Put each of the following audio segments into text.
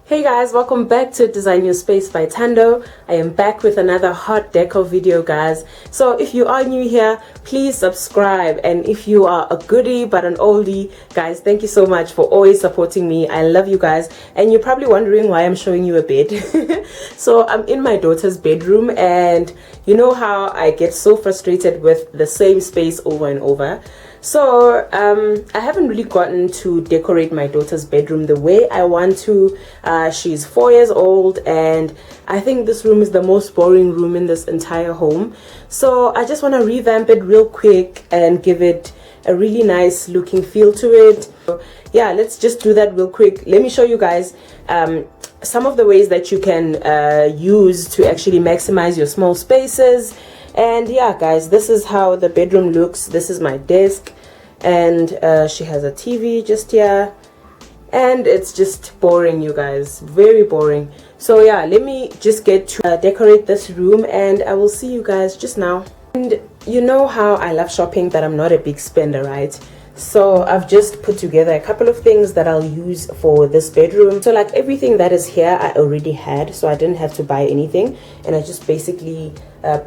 Hey guys, welcome back to Designyourspacebythando. I am back with another hot deco video, guys. So if you are new here, please subscribe, and if you are a goodie but an oldie, guys, thank you so much for always supporting me. I love you guys. And you're probably wondering why I'm showing you a bed. So I'm in my daughter's bedroom, and you know how I get so frustrated with the same space over and over. So I haven't really gotten to decorate my daughter's bedroom the way I want to. She's 4 years old, and I think this room is the most boring room in this entire home. So I just want to revamp it real quick and give it a really nice looking feel to it. So, yeah, let's just do that real quick. Let me show you guys some of the ways that you can use to actually maximize your small spaces. And yeah, guys, this is how the bedroom looks. This is my desk, and she has a TV just here, and it's just boring, you guys, very boring. So yeah, let me just get to decorate this room, and I will see you guys just now. And you know how I love shopping, but I'm not a big spender, right? So I've just put together a couple of things that I'll use for this bedroom. So like everything that is here I already had, so I didn't have to buy anything, and I just basically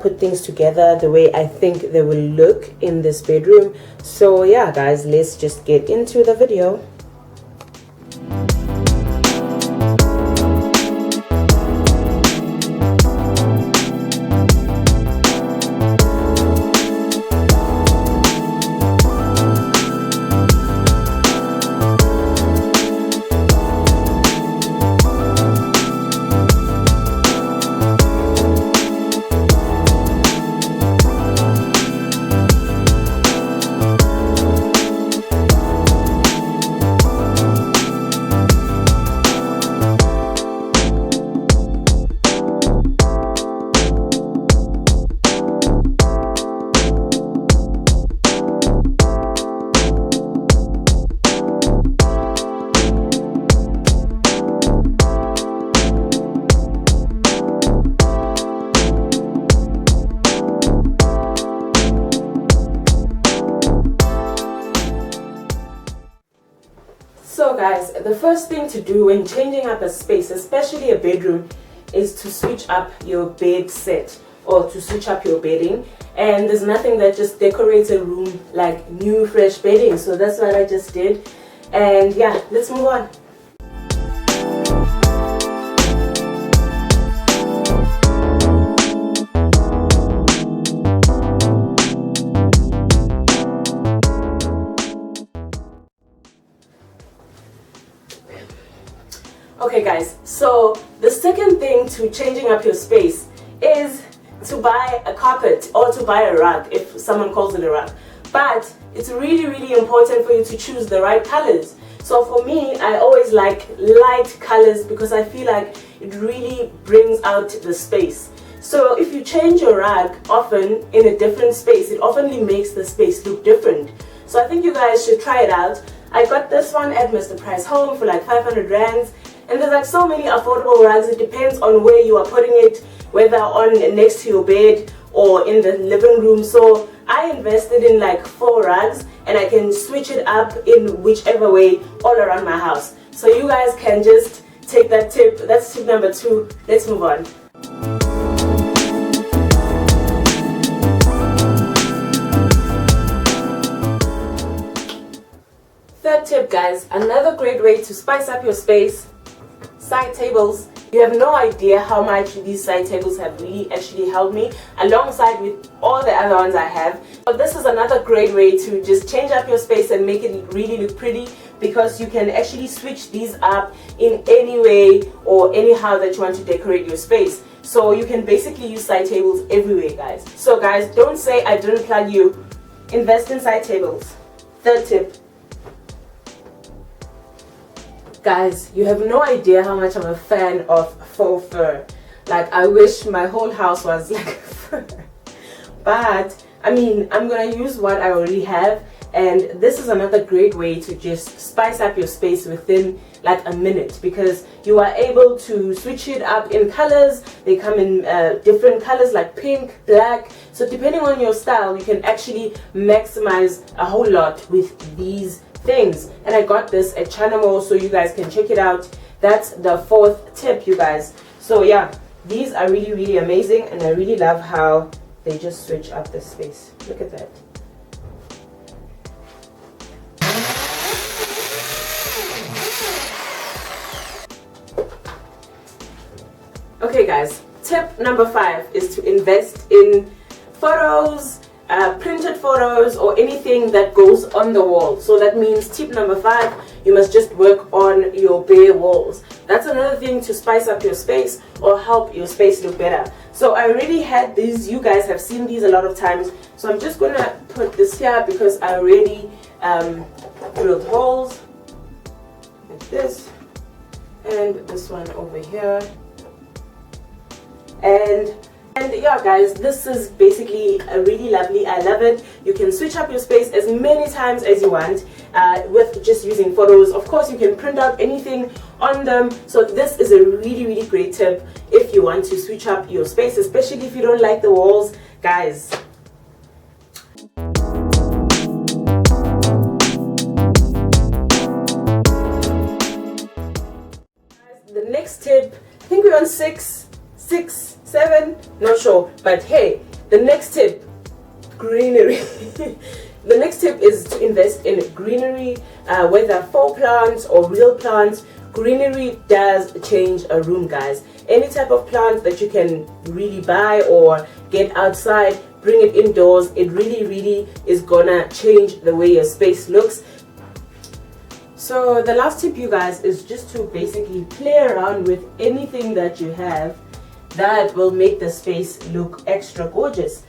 put things together the way I think they will look in this bedroom. So yeah, guys, let's just get into the video. So guys, the first thing to do when changing up a space, especially a bedroom, is to switch up your bed set or to switch up your bedding. And there's nothing that just decorates a room like new fresh bedding. So that's what I just did. And yeah, let's move on. Okay guys, so the second thing to changing up your space is to buy a carpet or to buy a rug, if someone calls it a rug. But it's really important for you to choose the right colors. So for me, I always like light colors because I feel like it really brings out the space. So if you change your rug often in a different space, it often makes the space look different. So I think you guys should try it out. I got this one at Mr. Price Home for like 500 rands. And there's like so many affordable rugs. It depends on where you are putting it, whether on next to your bed or in the living room. So I invested in like 4 rugs, and I can switch it up in whichever way all around my house. So you guys can just take that tip. That's tip number 2. Let's move on. Third tip, guys, another great way to spice up your space: side tables. You have no idea how much these side tables have really actually helped me, alongside with all the other ones I have. So this is another great way to just change up your space and make it really look pretty, because you can actually switch these up in any way or anyhow that you want to decorate your space. So you can basically use side tables everywhere, guys. So guys, don't say I didn't plug you. Invest in side tables. Third tip. Guys, you have no idea how much I'm a fan of faux fur. Like, I wish my whole house was like fur. But I mean, I'm gonna use what I already have, and this is another great way to just spice up your space within like a minute, because you are able to switch it up in colors. They come in different colors like pink, black. So depending on your style, you can actually maximize a whole lot with these things. And I got this at China Mall, so you guys can check it out. That's the fourth tip, you guys. So yeah, these are really, really amazing, and I really love how they just switch up the space. Look at that. Okay guys, tip number 5 is to invest in photos, printed photos, or anything that goes on the wall. So that means tip number 5, you must just work on your bare walls. That's another thing to spice up your space or help your space look better. So I already had these, you guys have seen these a lot of times, so I'm just gonna put this here because I already drilled holes like this, and this one over here. And yeah guys, this is basically a really lovely, I love it. You can switch up your space as many times as you want with just using photos. Of course, you can print out anything on them. So this is a really, really great tip if you want to switch up your space, especially if you don't like the walls, guys. The next tip, I think we're on 6, 7, not sure, but hey, the next tip, greenery. The next tip is to invest in greenery, whether faux plants or real plants. Greenery does change a room, guys. Any type of plant that you can really buy or get outside, bring it indoors, it really, really is gonna change the way your space looks. So the last tip, you guys, is just to basically play around with anything that you have that will make the space look extra gorgeous.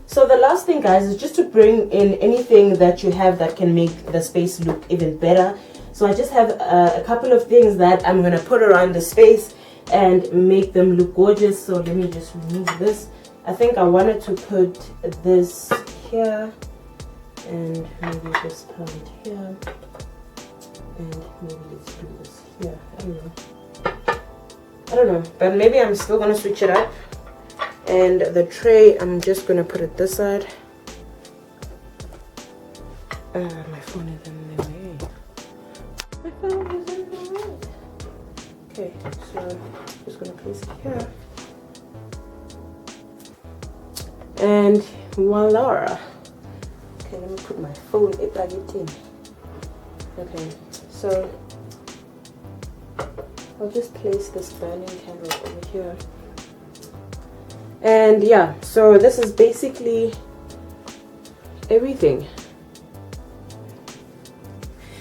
So the last thing, guys, is just to bring in anything that you have that can make the space look even better. So I just have a couple of things that I'm going to put around the space and make them look gorgeous. So let me just remove this. I think I wanted to put this here, and maybe this plant here, and maybe let's do this here. I don't know, but maybe I'm still gonna switch it up. And the tray, I'm just gonna put it this side. My phone is in the way. My phone is in the way. Okay, so I'm just gonna place it here, and voila. Okay, let me put my phone, plug it in. Okay, so I'll just place this burning candle over here. And yeah, so this is basically everything.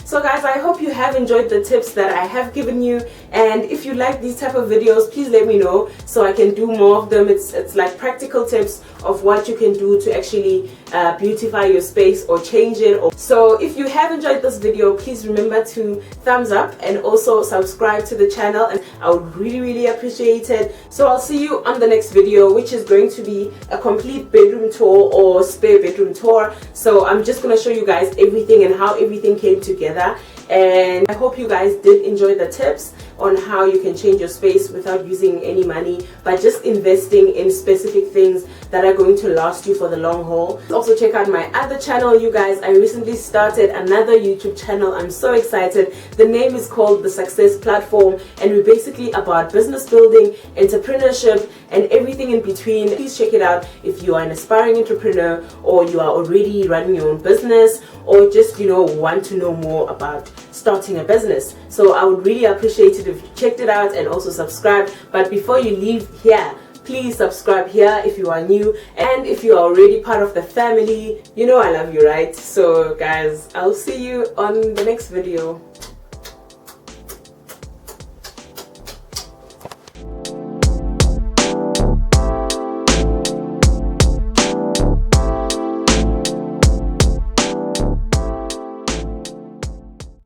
So guys, I hope you have enjoyed the tips that I have given you, and if you like these type of videos, please let me know so I can do more of them. It's like practical tips of what you can do to actually beautify your space or change it. So if you have enjoyed this video, please remember to thumbs up and also subscribe to the channel, and I would really, really appreciate it. So I'll see you on the next video, which is going to be a complete bedroom tour or spare bedroom tour. So I'm just going to show you guys everything and how everything came together. And I hope you guys did enjoy the tips on how you can change your space without using any money, by just investing in specific things that are going to last you for the long haul. Also check out my other channel, you guys. I recently started another YouTube channel. I'm so excited. The name is called The Success Platform, and we're basically about business building, entrepreneurship, and everything in between. Please check it out if you are an aspiring entrepreneur, or you are already running your own business, or just, you know, want to know more about starting a business. So I would really appreciate it if you checked it out and also subscribe. But before you leave here, please subscribe here if you are new, and if you are already part of the family, you know I love you, right? So guys, I'll see you on the next video.